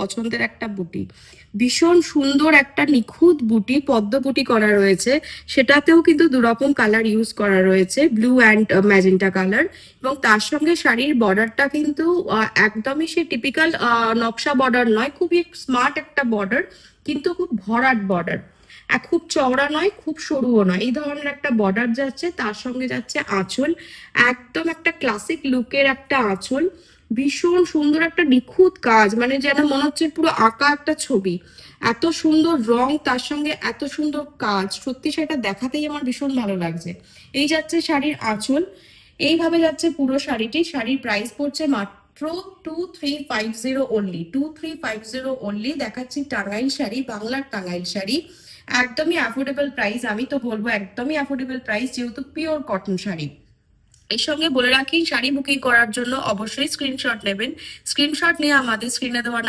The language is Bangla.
পছন্দের একটা বুটি। ভীষণ সুন্দর একটা নিখুঁত বুটি, পদ্ম বুটি করা রয়েছে। সেটাতেও কিন্তু দুরকম কালার ইউজ করা রয়েছে, ব্লু অ্যান্ড ম্যাজেন্টা কালার। এবং তার সঙ্গে শাড়ির বর্ডারটা কিন্তু একদমই সে টিপিক্যাল নকশা বর্ডার নয়, খুবই স্মার্ট একটা বর্ডার, কিন্তু খুব ভরাট বর্ডার। খুব চওড়া নয়, খুব সরুও নয়, এই ধরনের একটা বর্ডার যাচ্ছে। তার সঙ্গে যাচ্ছে আঁচল, একদম একটা ক্লাসিক লুকের একটা আঁচল। ভীষণ সুন্দর একটা নিখুঁত কাজ, মানে যেন মনে হচ্ছে পুরো আঁকা একটা ছবি। এত সুন্দর রং, তার সঙ্গে এত সুন্দর কাজ, সত্যি সেটা দেখাতেই আমার ভীষণ ভালো লাগছে। এই যাচ্ছে শাড়ির আঁচল, এইভাবে যাচ্ছে পুরো শাড়িটি। শাড়ির প্রাইস পড়ছে মাত্র 2350 অনলি, 2350 অনলি। দেখাচ্ছি টাঙ্গাইল শাড়ি, বাংলার টাঙ্গাইল শাড়ি, একদমই অ্যাফোর্ডেবল প্রাইস। আমি তো বলবো একদমই অ্যাফোর্ডেবল প্রাইস, যেহেতু পিওর কটন শাড়ি। এর সঙ্গে বলে রাখি, শাড়ি বুকিং করার জন্য অবশ্যই স্ক্রিনশট নেবেন। স্ক্রিনশট নিয়ে আমাদের স্ক্রিনে দেওয়া